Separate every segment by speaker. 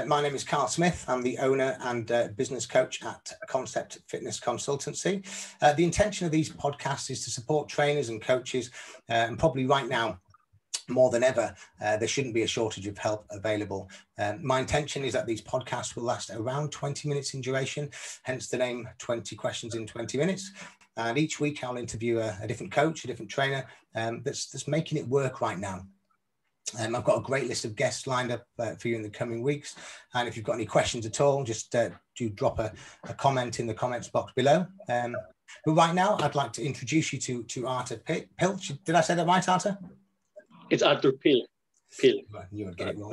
Speaker 1: My name is Carl Smith. I'm the owner and business coach at Concept Fitness Consultancy. The intention of these podcasts is to support trainers and coaches, and probably right now, more than ever, there shouldn't be a shortage of help available. My intention is that these podcasts will last around 20 minutes in duration, hence the name 20 Questions in 20 Minutes. And each week I'll interview a different coach, a different trainer that's making it work right now. I've got a great list of guests lined up for you in the coming weeks. And if you've got any questions at all, just do drop a comment in the comments box below. But right now, I'd like to introduce you to Artur Pilch. Did I say that right, Artur?
Speaker 2: It's Artur Pilch.
Speaker 1: You would get it wrong.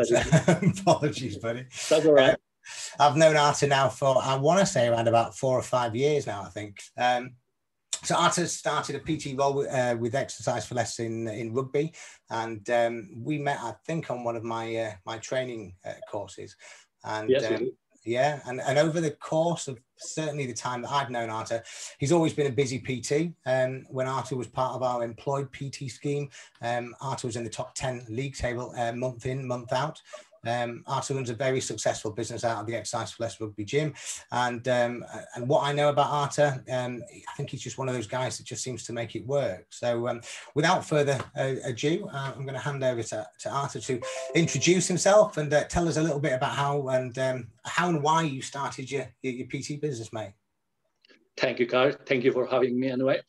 Speaker 1: Apologies, buddy.
Speaker 2: That's all right.
Speaker 1: I've known Artur now for, I want to say, around about 4 or 5 years now, I think. So Artur started a PT role with Exercise for Less in rugby, and we met, I think, on one of my my training courses. And
Speaker 2: yes,
Speaker 1: yeah, and over the course of certainly the time that I've known Artur, he's always been a busy PT. When Artur was part of our employed PT scheme, Artur was in the top 10 league table month in, month out. Artur runs a very successful business out of the Exercise for Less rugby gym, and what I know about Artur, I think he's just one of those guys that just seems to make it work. So without further ado, I'm going to hand over to Artur to introduce himself and tell us a little bit about how and why you started your PT business, mate.
Speaker 2: Thank you, Carl. Thank you for having me anyway.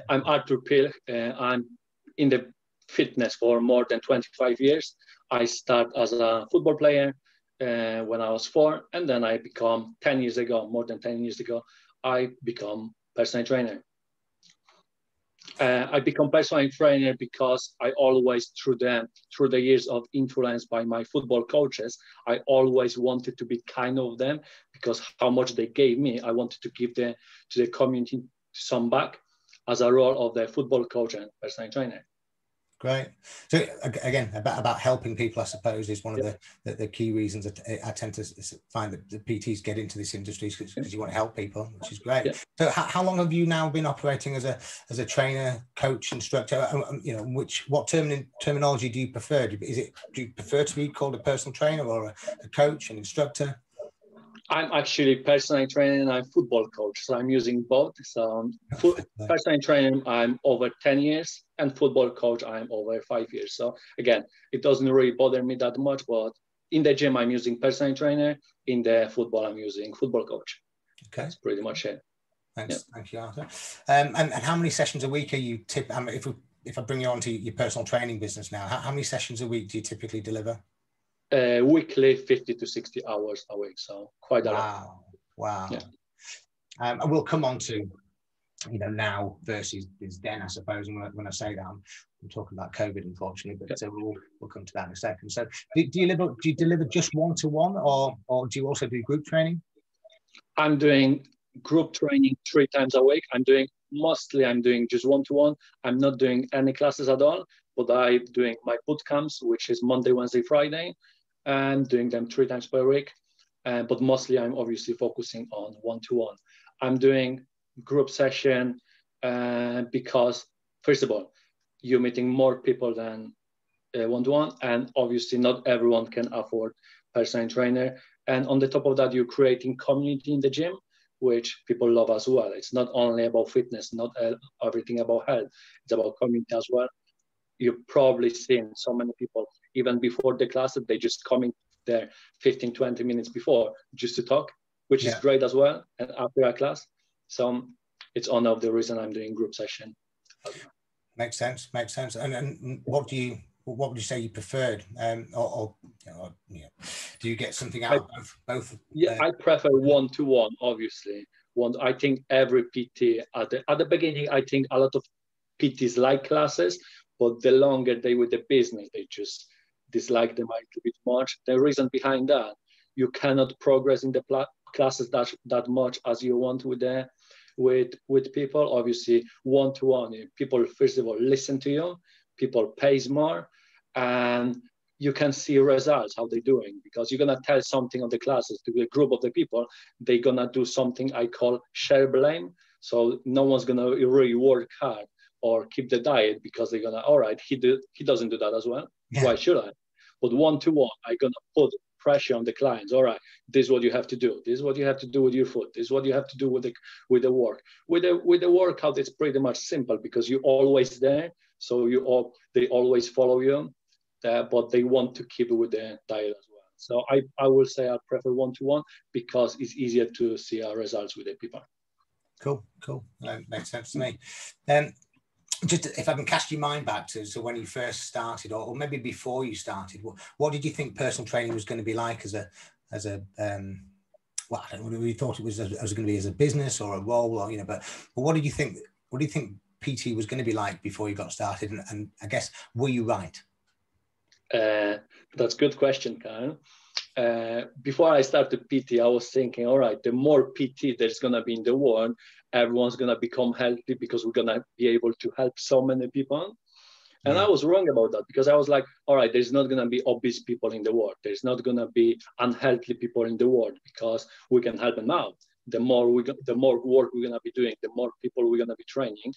Speaker 2: I'm Artur Pilch. I'm in the fitness for more than 25 years. I started as a football player when I was 4, and then I become 10 years ago, more than 10 years ago, I become personal trainer. I become personal trainer because I always, through the years of influence by my football coaches, I always wanted to be kind of them, because how much they gave me, I wanted to give to the community some back as a role of the football coach and personal trainer.
Speaker 1: Great. So again, about helping people, I suppose, is one of the key reasons that I tend to find that the PTs get into this industry, because you want to help people, which is great. Yeah. So how long have you now been operating as a trainer, coach, instructor? You know, what terminology do you prefer? Do you prefer to be called a personal trainer or a coach, an instructor?
Speaker 2: I'm actually personal trainer and I'm football coach, so I'm using both. So personal trainer, I'm over 10 years, and football coach, I'm over 5 years. So again, it doesn't really bother me that much, but in the gym, I'm using personal trainer. In the football, I'm using football coach. Okay. That's pretty much it.
Speaker 1: Thanks. Yeah. Thank you, Artur. And how many sessions a week are you if I bring you on to your personal training business now, how many sessions a week do you typically deliver?
Speaker 2: Weekly, 50 to 60 hours a week, so quite a lot.
Speaker 1: Wow.
Speaker 2: Yeah.
Speaker 1: And we'll come on to, you know, now versus then, I suppose. And when I say that, I'm talking about COVID, unfortunately, but we'll come to that in a second. So, do you deliver just one-to-one, or do you also do group training?
Speaker 2: I'm doing group training 3 times a week. I'm doing just one-to-one. I'm not doing any classes at all, but I'm doing my boot camps, which is Monday, Wednesday, Friday, and doing them 3 times per week. But mostly I'm obviously focusing on one-to-one. I'm doing group session because, first of all, you're meeting more people than one-to-one, and obviously not everyone can afford personal trainer. And on the top of that, you're creating community in the gym, which people love as well. It's not only about fitness, not everything about health. It's about community as well. You've probably seen so many people, even before the class, they just come in there 15, 20 minutes before just to talk, which is great as well, and after a class. So it's one of the reasons I'm doing group session.
Speaker 1: Makes sense. And what would you say you preferred? Do you get something out of both?
Speaker 2: Yeah, I prefer one-to-one, obviously. I think every PT, at the beginning, I think a lot of PTs like classes, but the longer they with the business, they just dislike them a little bit much. The reason behind that, you cannot progress in the classes that much as you want with people. Obviously, one-to-one, people first of all listen to you, people pays more, and you can see results, how they're doing, because you're gonna tell something on the classes to a group of the people, they're gonna do something I call share blame. So no one's gonna really work hard or keep the diet because they're gonna, all right, he doesn't do that as well. Yeah. Why should I? But one-to-one, I'm gonna put pressure on the clients. All right, this is what you have to do. This is what you have to do with your foot. This is what you have to do with the work. With the workout, it's pretty much simple because you're always there. So they always follow you, but they want to keep it with the diet as well. So I will say I prefer one-to-one because it's easier to see our results with the people.
Speaker 1: Cool. That makes sense to me. Just if I can cast your mind back to when you first started, or maybe before you started, what did you think personal training was going to be like as a well, I don't know whether you thought it was going to be as a business or a role, or but what did you think? What do you think PT was going to be like before you got started? And I guess, were you right?
Speaker 2: That's a good question, Kyle. Before I started PT, I was thinking, all right, the more PT there's going to be in the world, everyone's going to become healthy because we're going to be able to help so many people. And I was wrong about that because I was like, all right, there's not going to be obese people in the world. There's not going to be unhealthy people in the world because we can help them out. The more work we're going to be doing, the more people we're going to be training,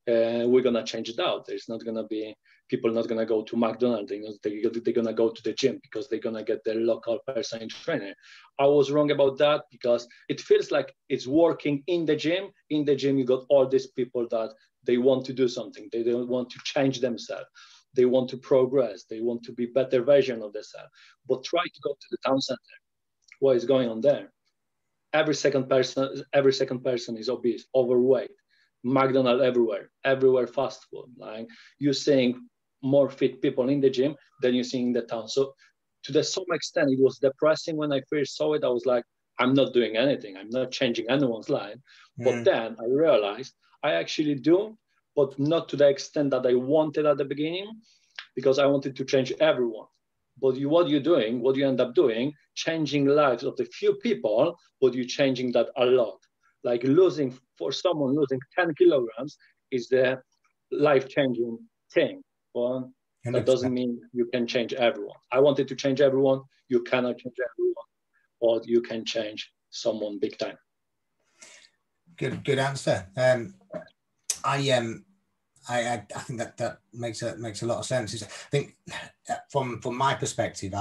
Speaker 2: we're going to change it out. There's not going to be people not going to go to McDonald's. They're going to go to the gym because they're going to get their local personal trainer. I was wrong about that because it feels like it's working in the gym. In the gym, you got all these people that they want to do something. They don't want to change themselves. They want to progress. They want to be better version of themselves. But try to go to the town center. What is going on there? Every second person is obese, overweight. McDonald's everywhere fast food. Like you're seeing more fit people in the gym than you're seeing in the town. So to some extent, it was depressing when I first saw it. I was like, I'm not doing anything. I'm not changing anyone's life. But then I realized I actually do, but not to the extent that I wanted at the beginning, because I wanted to change everyone. But what you end up doing, changing lives of the few people, but you're changing that a lot. Like for someone losing 10 kilograms is the life-changing thing. But that doesn't mean you can change everyone. I wanted to change everyone. You cannot change everyone, but you can change someone big time.
Speaker 1: Good answer. I think that makes a lot of sense. I think from my perspective,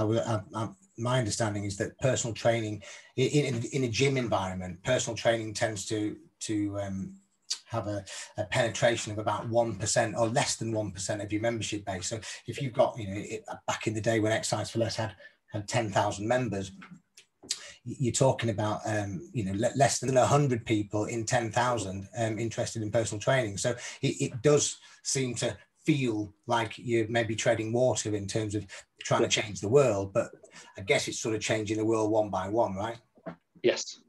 Speaker 1: my understanding is that personal training in a gym environment, personal training tends to have a penetration of about 1% or less than 1% of your membership base. So if you've got, back in the day when Exercise for Less had 10,000 members, you're talking about less than 100 people in 10,000 interested in personal training. So it does seem to feel like you're maybe treading water in terms of trying to change the world, but I guess it's sort of changing the world one by one, right?
Speaker 2: Yes.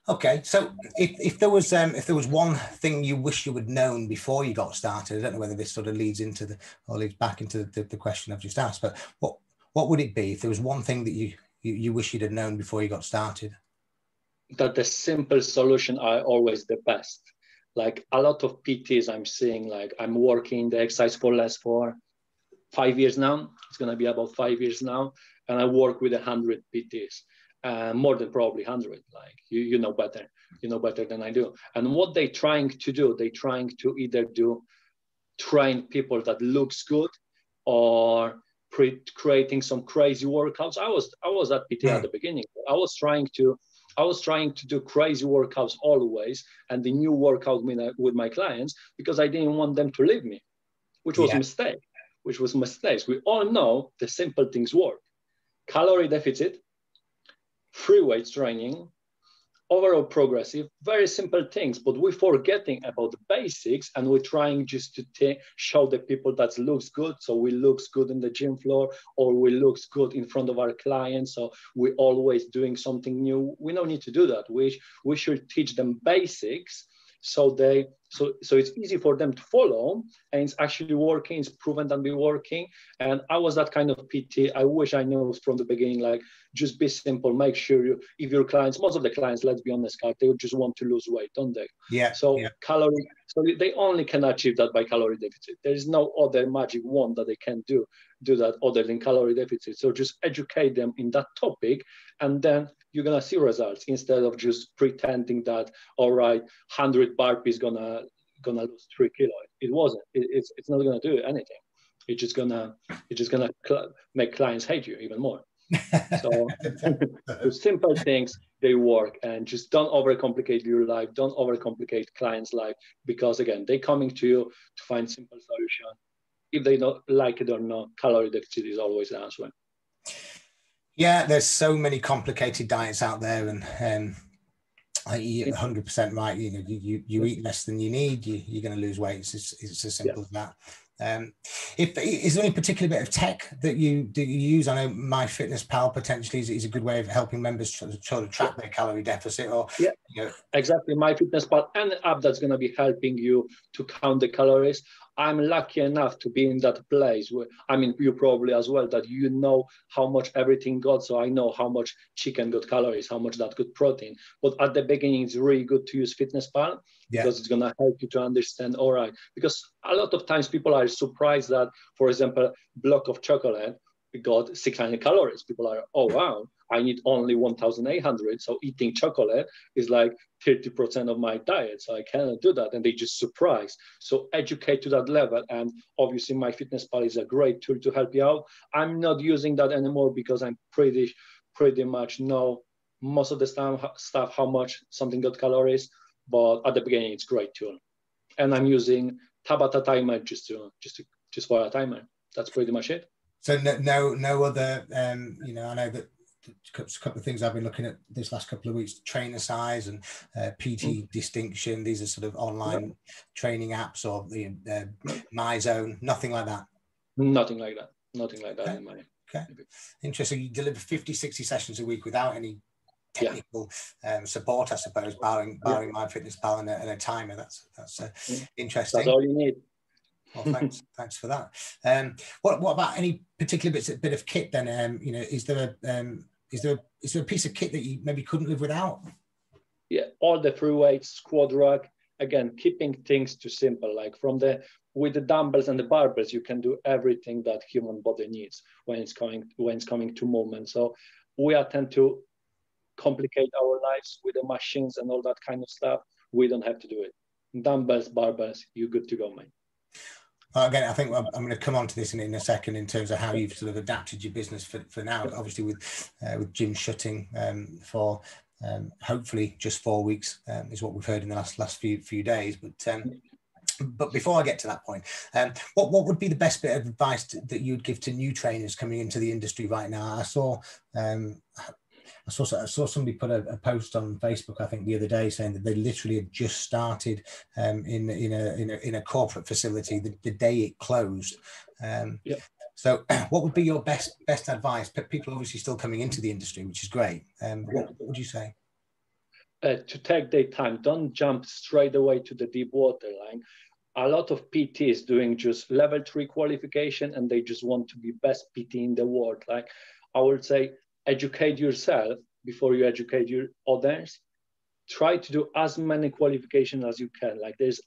Speaker 1: Okay, so if there was one thing you wish you had known before you got started, I don't know whether this sort of leads back into the question I've just asked, but what would it be if there was one thing that you wish you'd have known before you got started? That
Speaker 2: the simple solution are always the best. Like a lot of PTs I'm seeing, like I'm working the Exercise for Less for 5 years now. It's going to be about 5 years now. And I work with 100 PTs, more than probably 100. Like you know better than I do. And what they're trying to do, either train people that looks good or creating some crazy workouts. I was at PT at the beginning. I was trying to do crazy workouts always, and the new workout with my clients, because I didn't want them to leave me, which was mistakes. We all know the simple things work: calorie deficit, free weights training, overall progressive, very simple things, but we're forgetting about the basics, and we're trying just to show the people that looks good. So we looks good in the gym floor, or we looks good in front of our clients. So we're always doing something new. We don't need to do that. We should teach them basics so it's easy for them to follow, and it's actually working. It's proven to be working. And I was that kind of PT. I wish I knew from the beginning, like, just be simple. Make sure if your clients, most of the clients, let's be honest, they just want to lose weight, don't they?
Speaker 1: Yeah.
Speaker 2: So they only can achieve that by calorie deficit. There is no other magic wand that they can do that other than calorie deficit. So just educate them in that topic, and then you're gonna see results, instead of just pretending that, all right, 100 burpees gonna lose 3 kilos. It wasn't. It's not gonna do anything. It's just gonna make clients hate you even more. So the simple things, they work, and just don't overcomplicate your life. Don't overcomplicate clients' life, because again, they're coming to you to find simple solution. If they don't like it or not, calorie deficit is always the answer.
Speaker 1: Yeah, there's so many complicated diets out there, and you're 100% right. You know, you eat less than you need, you're going to lose weight. It's as simple as that. Is there any particular bit of tech that you use? I know myfitnesspal potentially is a good way of helping members sort of track their calorie deficit, or
Speaker 2: you know. Exactly, myfitnesspal, an app that's going to be helping you to count the calories. I'm lucky enough to be in that place where, I mean, you probably as well, that you know how much everything got. So I know how much chicken got calories, how much that got protein. But at the beginning, it's really good to use FitnessPal, because it's going to help you to understand, all right, because a lot of times people are surprised that, for example, block of chocolate got 600 calories. People are, oh, wow, I need only 1,800. So eating chocolate is like 30% of my diet. So I cannot do that. And they just surprised. So educate to that level. And obviously myfitnesspal is a great tool to help you out. I'm not using that anymore because I'm pretty much know most of the stuff, how much something got calories. But at the beginning, it's a great tool. And I'm using Tabata timer just for a timer. That's pretty much it.
Speaker 1: So no other, you know, I know that a couple of things I've been looking at this last couple of weeks: trainer size and PT distinction. These are sort of online training apps, or the MyZone. Nothing like that.
Speaker 2: Nothing like that. Nothing like that.
Speaker 1: Okay. Okay. Interesting. You deliver 50, 60 sessions a week without any technical support, I suppose, barring myfitnesspal and a timer. That's interesting.
Speaker 2: That's all you need.
Speaker 1: Well, thanks for that. What about any particular bit of kit then? You know, is there a piece of kit that you maybe couldn't live without?
Speaker 2: Yeah, all the free weights, squat rack. Again, keeping things too simple. Like with the dumbbells and the barbells, you can do everything that human body needs when it's coming to movement. So we tend to complicate our lives with the machines and all that kind of stuff. We don't have to do it. Dumbbells, barbells, you're good to go, man.
Speaker 1: Again, I think I'm going to come on to this in a second in terms of how you've sort of adapted your business for now. Obviously, with gym shutting for hopefully just 4 weeks is what we've heard in the last few days. But before I get to that point, what would be the best bit of advice that you'd give to new trainers coming into the industry right now? I saw somebody put a post on Facebook, I think the other day, saying that they literally had just started in a corporate facility the day it closed. So what would be your best advice? People obviously still coming into the industry, which is great. What would you say?
Speaker 2: To take their time. Don't jump straight away to the deep water line. A lot of PTs doing just level 3 qualification, and they just want to be best PT in the world. Like, I would say, educate yourself before you educate your others. Try to do as many qualifications as you can. Like, there's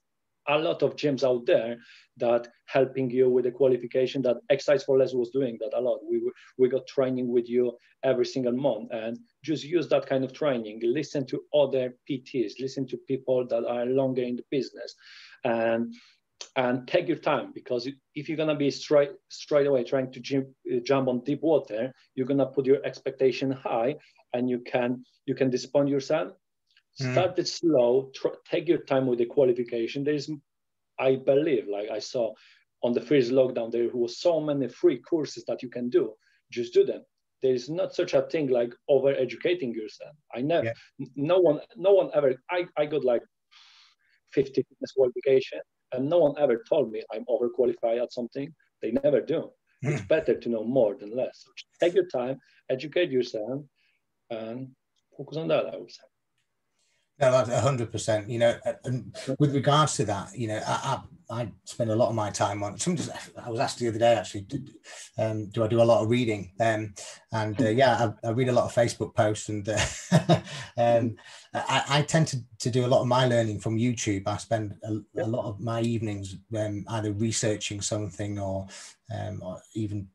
Speaker 2: a lot of gyms out there that helping you with the qualification. That Exercise for Less was doing that a lot. We got training with you every single month, and just use that kind of training. Listen to other PTs, listen to people that are longer in the business, and take your time, because if you're gonna be straight away trying to jump on deep water, you're gonna put your expectation high, and you can disappoint yourself. Start it slow. Take your time with the qualification. I believe, like I saw on the first lockdown, there was so many free courses that you can do. Just do them. There is not such a thing like over educating yourself. No one ever. I got like 50 fitness qualification, and no one ever told me I'm overqualified at something. They never do. It's better to know more than less. So take your time, educate yourself, and focus on that, I would say.
Speaker 1: No, that's 100%. You know, and with regards to that, you know, I spend a lot of my time on. I was asked the other day, actually, do I do a lot of reading? I read a lot of Facebook posts, and I tend to do a lot of my learning from YouTube. I spend a lot of my evenings either researching something or even,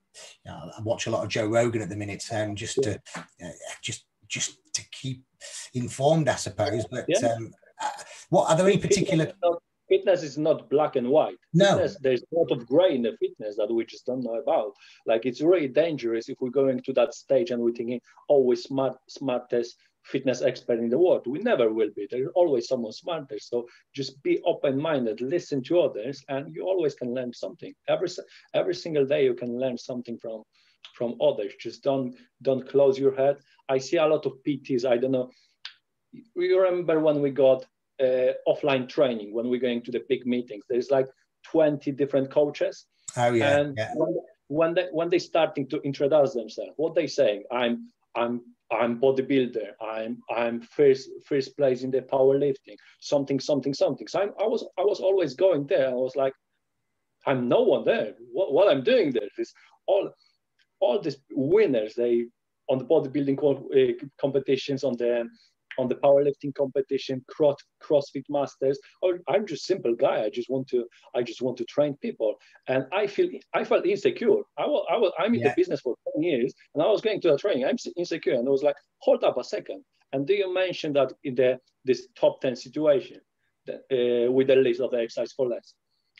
Speaker 1: you know, I watch a lot of Joe Rogan at the minute, just to keep informed, I suppose. But what are there any particular?
Speaker 2: fitness is not black and white.
Speaker 1: No.
Speaker 2: Fitness, there's a lot of gray in the fitness that we just don't know about. Like, it's really dangerous if we're going to that stage and we're thinking, oh, we're smartest fitness expert in the world. We never will be. There's always someone smarter. So just be open-minded, listen to others, and you always can learn something. Every single day you can learn something from others. Just don't close your head. I see a lot of PTs. I don't know. You remember when we got offline training, when we're going to the big meetings, there's like 20 different coaches.
Speaker 1: Oh yeah.
Speaker 2: And when they starting to introduce themselves, what they saying? I'm bodybuilder. I'm first place in the powerlifting. Something. So I was always going there. I was like, I'm no one there. What I'm doing there is all these winners. They on the bodybuilding competitions, on the powerlifting competition, CrossFit Masters. Or I'm just simple guy. I just want to train people, and I felt insecure. I'm in the business for 10 years, and I was going to a training. I'm insecure, and I was like, hold up a second. And do you mention that in this top 10 situation with the list of the exercise for less?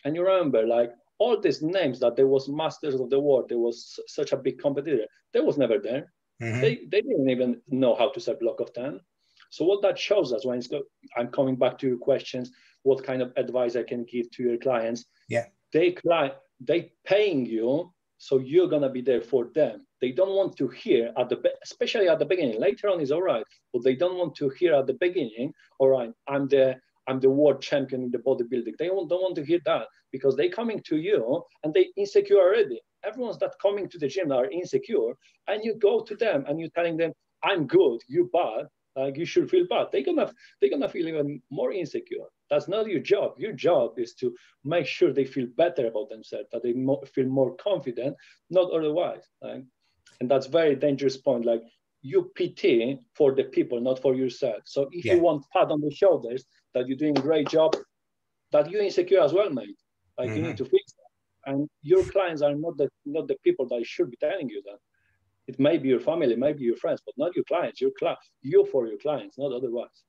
Speaker 2: And you remember, like, all these names that there was masters of the world, there was such a big competitor. They was never there. Mm-hmm. They didn't even know how to set block of 10. So what that shows us, I'm coming back to your questions, what kind of advice I can give to your clients.
Speaker 1: Yeah.
Speaker 2: They paying you, so you're gonna be there for them. They don't want to hear especially at the beginning. Later on is all right, but they don't want to hear at the beginning, all right, I'm the world champion in the bodybuilding. They don't want to hear that, because they coming to you and they insecure already. Everyone's that coming to the gym are insecure, and you go to them and you're telling them, I'm good, you bad. Like, you should feel bad. They're gonna feel even more insecure. That's not your job. Your job is to make sure they feel better about themselves, that they feel more confident, not otherwise. Right? And that's very dangerous point. Like, you PT for the people, not for yourself. So if you want pat on the shoulders that you're doing a great job, that you're insecure as well, mate. Like, you need to fix that. And your clients are not the people that should be telling you that. It may be your family, maybe your friends, but not your clients. You for your clients, not otherwise.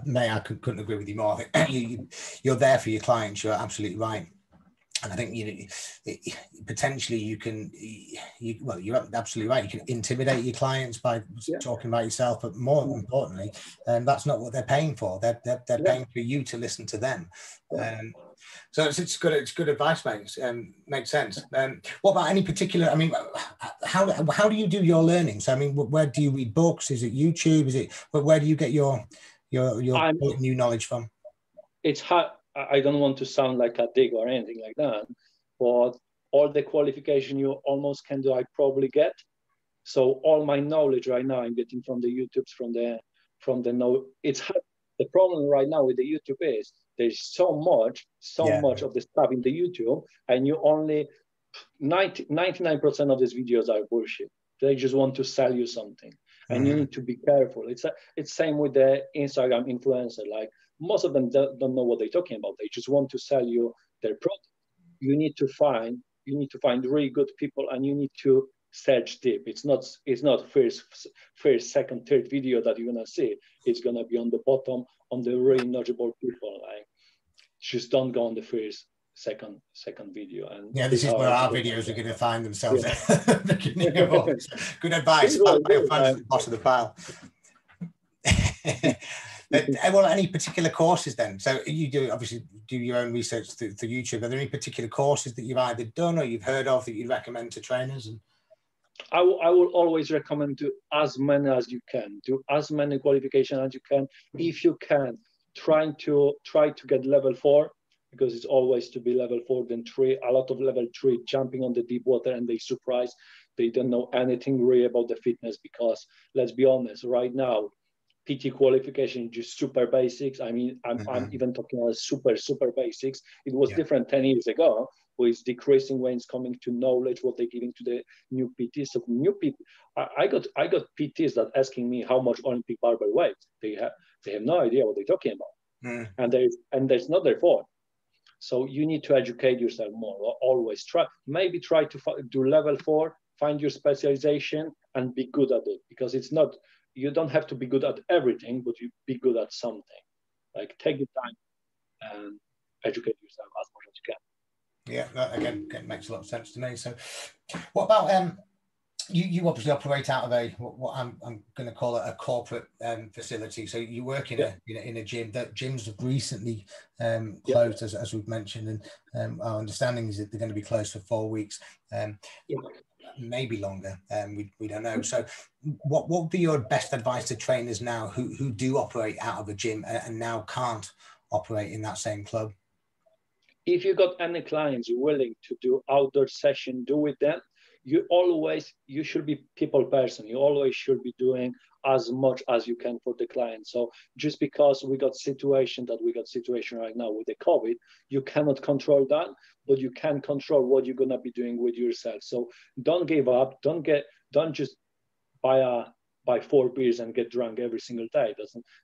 Speaker 1: Mate, I couldn't agree with you more. You're there for your clients. You're absolutely right. And I think potentially you're absolutely right. You can intimidate your clients by talking about yourself, but more importantly, that's not what they're paying for. They're paying for you to listen to them. So it's good advice, mate. Makes sense. What about any particular? I mean, how do you do your learning? So I mean, where do you read books? Is it YouTube? Is it? Where do you get your new knowledge from?
Speaker 2: It's hard. I don't want to sound like a dig or anything like that, but all the qualification you almost can do, I probably get. So all my knowledge right now I'm getting from the YouTubes, from the it's hard. The problem right now with the YouTube is there's so much of the stuff in the YouTube, and you only 99% of these videos are bullshit. They just want to sell you something, and you need to be careful. It's same with the Instagram influencer. Like, most of them don't know what they're talking about. They just want to sell you their product. You need to find really good people, and you need to search deep. It's not first, second, third video that you're gonna see. It's gonna be on the bottom, on the really knowledgeable people. Like, just don't go on the first, second video. And
Speaker 1: this is where our videos are going to find themselves. Good advice. I'll find at the bottom of the pile. Well, any particular courses then? So you obviously do your own research through YouTube. Are there any particular courses that you've either done or you've heard of that you'd recommend to trainers? And
Speaker 2: I will always recommend to as many as you can. Do as many qualifications as you can. If you can, try to get level 4, because it's always to be level 4 than 3. A lot of level 3 jumping on the deep water, and they surprised. They don't know anything really about the fitness, because let's be honest, right now, PT qualification just super basics. I mean, I'm even talking about super basics. It was different 10 years ago, but it's decreasing when it's coming to knowledge, what they're giving to the new PTs. So new PT, I got PTs that asking me how much Olympic barbell weight. They have no idea what they're talking about, and there's not their fault. So you need to educate yourself more. Always try to do level 4, find your specialization, and be good at it, because it's not. You don't have to be good at everything, but you be good at something. Like, take the time and educate yourself as much as you can.
Speaker 1: Yeah, that again makes a lot of sense to me. So what about you obviously operate out of what I'm going to call it a corporate facility. So you work in a gym. That gyms have recently closed, as we've mentioned, and our understanding is that they're going to be closed for 4 weeks, maybe longer. We don't know. So what would be your best advice to trainers now who do operate out of a gym and now can't operate in that same club?
Speaker 2: If you got any clients willing to do outdoor session, do with them. You should be people person. You always should be doing as much as you can for the client. So just because we got situation right now with the COVID, you cannot control that, but you can control what you're gonna be doing with yourself. So don't give up. Don't just buy 4 beers and get drunk every single day.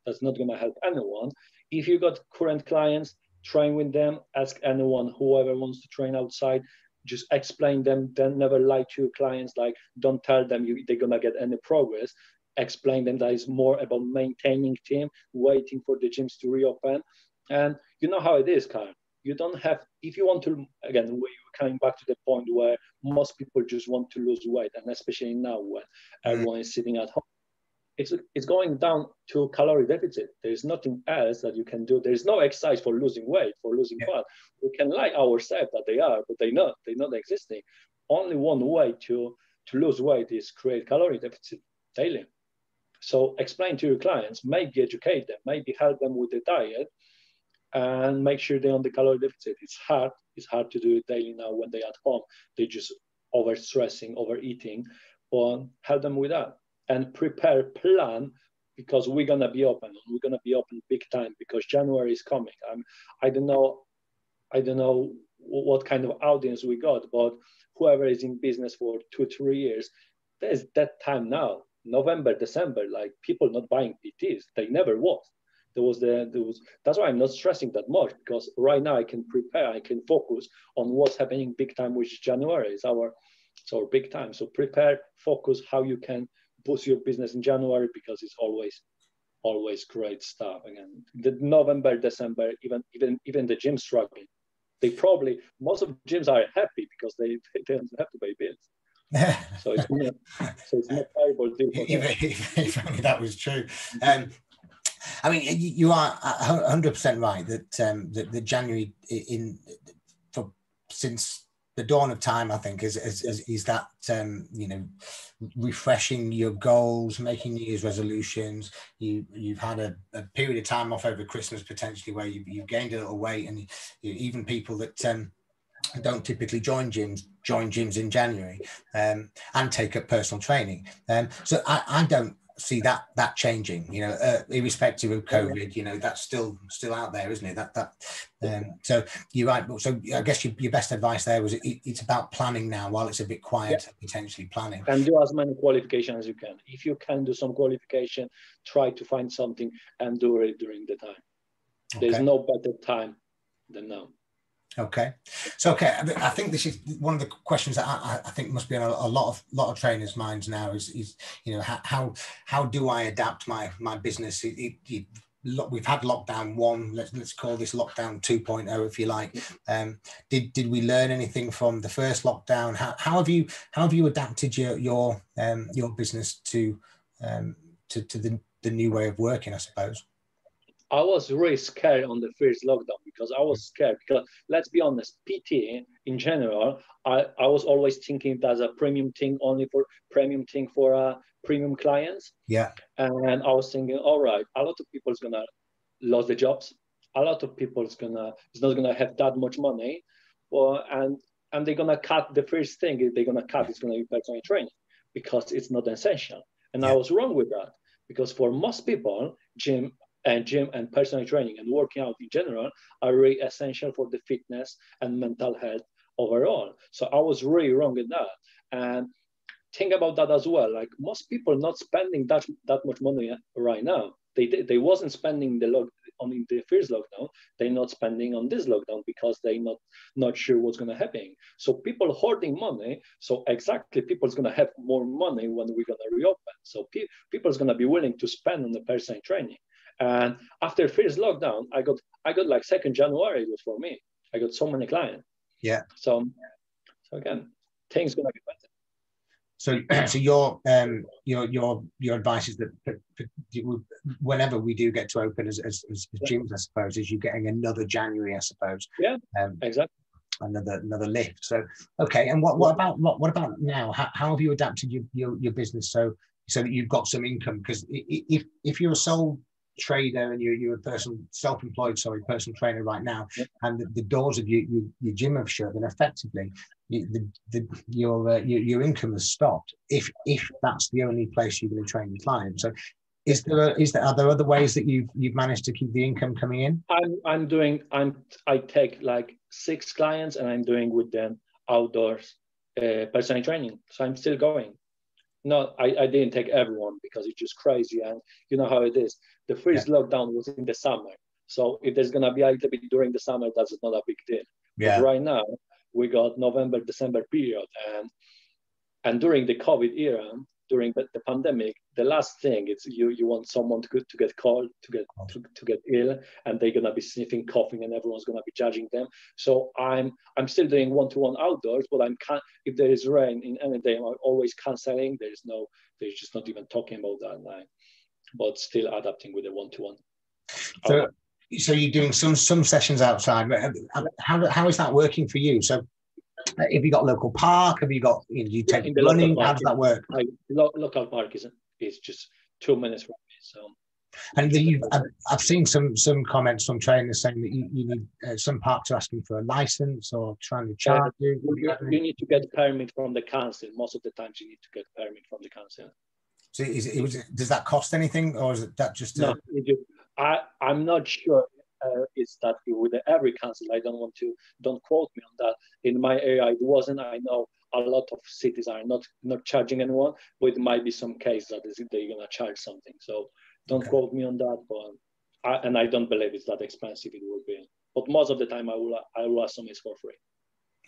Speaker 2: That's not gonna help anyone. If you got current clients, train with them, ask anyone, whoever wants to train outside, just explain them, then never lie to your clients, like don't tell them they're gonna get any progress. Explain them that it's more about maintaining team, waiting for the gyms to reopen. And you know how it is, Kyle. You don't have, if you want to, again, we're coming back to the point where most people just want to lose weight, and especially now when everyone is sitting at home. It's going down to calorie deficit. There's nothing else that you can do. There's no exercise for losing weight, for losing fat. We can lie ourselves that they are, but they're not existing. Only one way to lose weight is create calorie deficit daily. So explain to your clients, maybe educate them, maybe help them with the diet, and make sure they're on the calorie deficit. It's hard to do it daily now when they're at home. They're just overstressing, overeating, but help them with that. And prepare plan, because we're gonna be open. We're gonna be open big time because January is coming. I don't know what kind of audience we got, but whoever is in business for 2-3 years, there's that time now. November, December, like people not buying PTs. They never was. That's why I'm not stressing that much, because right now I can prepare. I can focus on what's happening big time, which January is our big time. So prepare, focus how you can boost your business in January, because it's always great stuff. Again, the November, December, even the gym struggling. Most of the gyms are happy because they don't have to pay bills. So it's not terrible deal for them.
Speaker 1: If only that was true. I mean, you are 100% right that the January since the dawn of time, I think, is that refreshing your goals, making New Year's resolutions. You've had a period of time off over Christmas potentially where you've gained a little weight, and even people that don't typically join gyms in January and take up personal training. So I don't see that changing, irrespective of COVID. That's still out there, isn't it? So you're right. So I guess your best advice there was it's about planning now while it's a bit quiet, potentially planning.
Speaker 2: And do as many qualifications as you can. If you can do some qualification, try to find something and do it during the time. Okay. There's no better time than now.
Speaker 1: Okay. So, I think this is one of the questions that I think must be on a lot of trainers' minds now is how do I adapt my business? We've had lockdown 1, let's call this lockdown 2.0, if you like. Did we learn anything from the first lockdown? How have you adapted your business to the new way of working, I suppose?
Speaker 2: I was really scared on the first lockdown, because I was scared, because let's be honest, PT in general, I was always thinking that's a premium thing, only for premium premium clients. Yeah. And I was thinking, all right, a lot of people is gonna lose their jobs. A lot of people is not gonna have that much money, and they're gonna cut the first thing they're gonna cut is gonna be personal training, because it's not essential. And I was wrong with that, because for most people, gym and personal training and working out in general are really essential for the fitness and mental health overall. So I was really wrong in that. And think about that as well. Like, most people not spending that much money right now. They wasn't spending on the first lockdown. They're not spending on this lockdown because they're not sure what's going to happen. So people hoarding money. So exactly, people's going to have more money when we're going to reopen. So people's going to be willing to spend on the personal training. And after first lockdown, I got like 2nd January, it was for me. I got so many clients.
Speaker 1: Yeah.
Speaker 2: So again, things gonna get better.
Speaker 1: So your advice is that whenever we do get to open as gyms, I suppose, is you getting another January, I suppose.
Speaker 2: Yeah. Exactly.
Speaker 1: Another lift. So okay, and what about now? How have you adapted your business so that you've got some income? Because if you're a sole trader and you're a self-employed personal trainer right now, and the doors of your gym have shut, then effectively your income has stopped. If that's the only place you're going to train your clients, so are there other ways that you've managed to keep the income coming in?
Speaker 2: I take like 6 clients and I'm doing with them outdoors personal training. So I'm still going. No, I didn't take everyone because it's just crazy, and you know how it is. The first lockdown was in the summer, so if there's gonna be a little bit during the summer, that's not a big deal. Yeah. But right now we got November, December period, and during the COVID era, during the pandemic, the last thing is you want someone to get cold, to get ill, and they're gonna be sniffing, coughing, and everyone's gonna be judging them. So I'm still doing one-to-one outdoors, but if there is rain in any day, I'm always canceling. They're just not even talking about that, but still adapting with the one-to-one.
Speaker 1: So you're doing some sessions outside. How is that working for you? So have you got a local park? Have you got, you take running? How does that work?
Speaker 2: Local park is just 2 minutes from me. So,
Speaker 1: and I've seen some comments from trainers saying that you need some parks are asking for a license or trying to charge you.
Speaker 2: You need to get permit from the council. Most of the times you need to get permit from the council.
Speaker 1: So does that cost anything, or is that just
Speaker 2: no? I'm not sure. It's that with every council. Don't quote me on that. In my area, it wasn't. I know a lot of cities are not charging anyone, but it might be some case that they're gonna charge something. So don't quote me on that. But I don't believe it's that expensive. It will be. But most of the time, I will assume it's for free.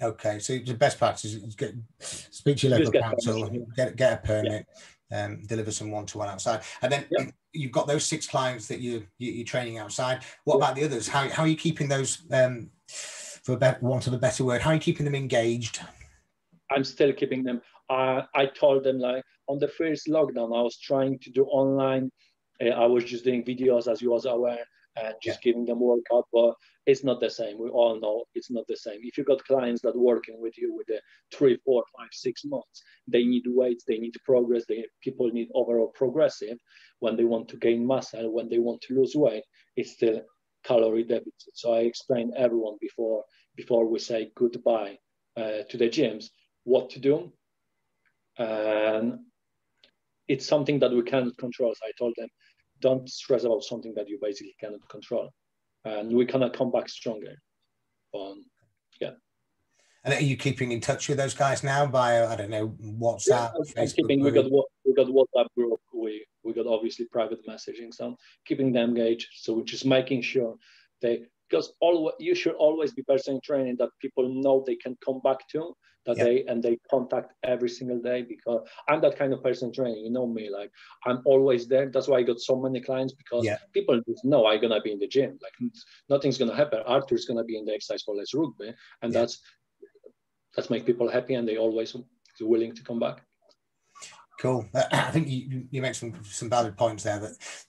Speaker 1: Okay, so the best practice is speak to your local council, get a permit. Deliver some one-to-one outside, and then you've got those 6 clients that you're training outside. What about the others? How are you keeping those, for want of a better word, how are you keeping them engaged?
Speaker 2: I'm still keeping them. I told them, like, on the first lockdown, I was trying to do online. I was just doing videos, as you was aware, and just giving them workout, but it's not the same. We all know it's not the same. If you got clients that working with you with 3, 4, 5, 6 months, they need weights, they need progress. People need overall progressive. When they want to gain muscle, when they want to lose weight, it's still calorie deficit. So I explain everyone before we say goodbye to the gyms what to do, and it's something that we cannot control. So I told them, don't stress about something that you basically cannot control, and we cannot come back stronger.
Speaker 1: And are you keeping in touch with those guys now by, I don't know, WhatsApp?
Speaker 2: We got WhatsApp group. We got obviously private messaging. So keeping them engaged. So we're just making sure because you should always be personal training that people know they can come back to they contact every single day, because I'm that kind of person training. You know me, like I'm always there. That's why I got so many clients, because people just know I'm gonna be in the gym. Like nothing's gonna happen. Artur's gonna be in the exercise for less rugby, and that's make people happy, and they always willing to come back.
Speaker 1: Cool. I think you make some valid points there.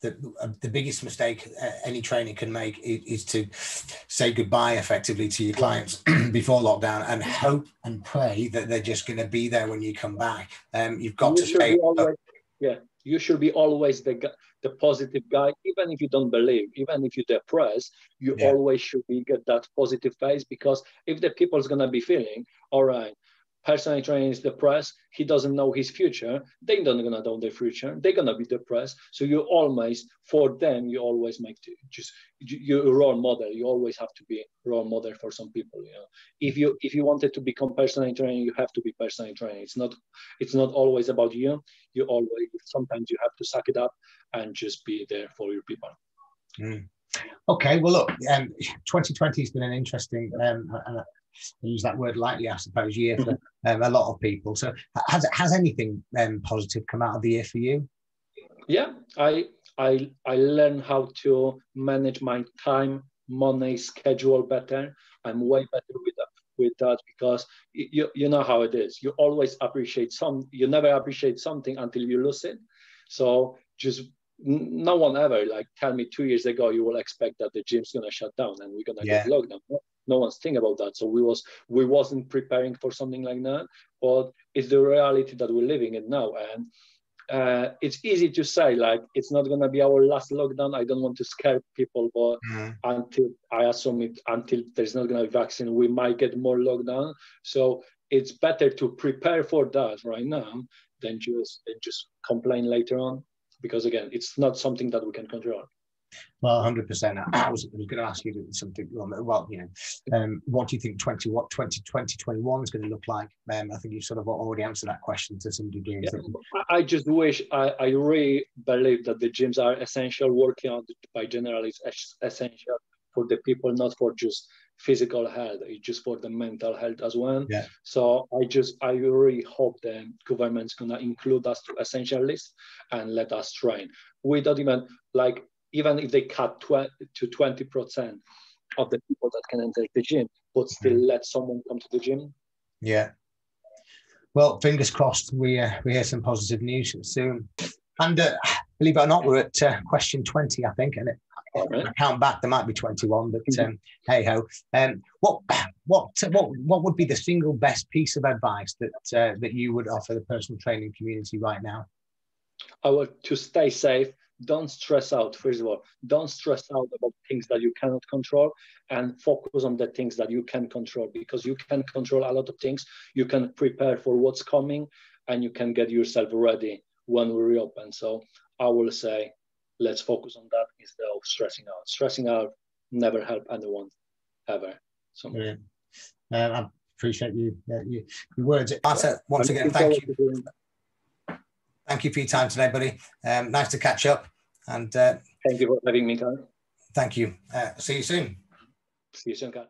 Speaker 1: That the biggest mistake any trainer can make is to say goodbye effectively to your clients before lockdown and hope and pray that they're just going to be there when you come back. You've got to stay.
Speaker 2: You should be always the positive guy, even if you don't believe, even if you're depressed, you always should get that positive face, because if the people's gonna be feeling, all right, personal training is depressed, he doesn't know his future, they're not gonna know their future, they're gonna be depressed. So you always, for them, you always you're a role model. You always have to be a role model for some people. You know, if you wanted to become personal training, you have to be personal training. It's not always about you. Sometimes you have to suck it up and just be there for your people.
Speaker 1: Okay, well, look, 2020 has been an interesting, I use that word lightly, I suppose, year for a lot of people. So has anything positive come out of the year for you?
Speaker 2: Yeah, I I learned how to manage my time, money, schedule better. I'm way better with that because you know how it is. You always appreciate you never appreciate something until you lose it. So just no one ever like tell me 2 years ago you will expect that the gym's gonna shut down and we're gonna get lockdown. No one's thinking about that. So we wasn't preparing for something like that, but it's the reality that we're living in now. And it's easy to say like it's not going to be our last lockdown. I don't want to scare people, but until there's not going to be vaccine, we might get more lockdown. So it's better to prepare for that right now than just complain later on, because again, it's not something that we can control.
Speaker 1: Well, 100%. I was going to ask you something. Well, what do you think 2021 is going to look like? I think you've sort of already answered that question to some degree.
Speaker 2: Yeah, I just wish, I really believe that the gyms are essential. Working out by general is essential for the people, not for just physical health, it's just for the mental health as well.
Speaker 1: Yeah.
Speaker 2: So I really hope the government's going to include us to essential list and let us train. We don't even if they cut to 20% of the people that can enter the gym, but still let someone come to the gym.
Speaker 1: Yeah. Well, fingers crossed we hear some positive news soon. And believe it or not, we're at question 20, I think. And I count back, there might be 21, but hey ho. What would be the single best piece of advice that you would offer the personal training community right now?
Speaker 2: I would to stay safe. Don't stress out. First of all, don't stress out about things that you cannot control, and focus on the things that you can control, because you can control a lot of things. You can prepare for what's coming, and you can get yourself ready when we reopen. So I will say, let's focus on that instead of stressing out. Stressing out never help anyone, ever. So
Speaker 1: I appreciate your words. Artur, once again, thank you. Thank you for your time today, buddy. Nice to catch up. And
Speaker 2: thank you for having me, Carl.
Speaker 1: Thank you. See you soon.
Speaker 2: See you soon, Carl.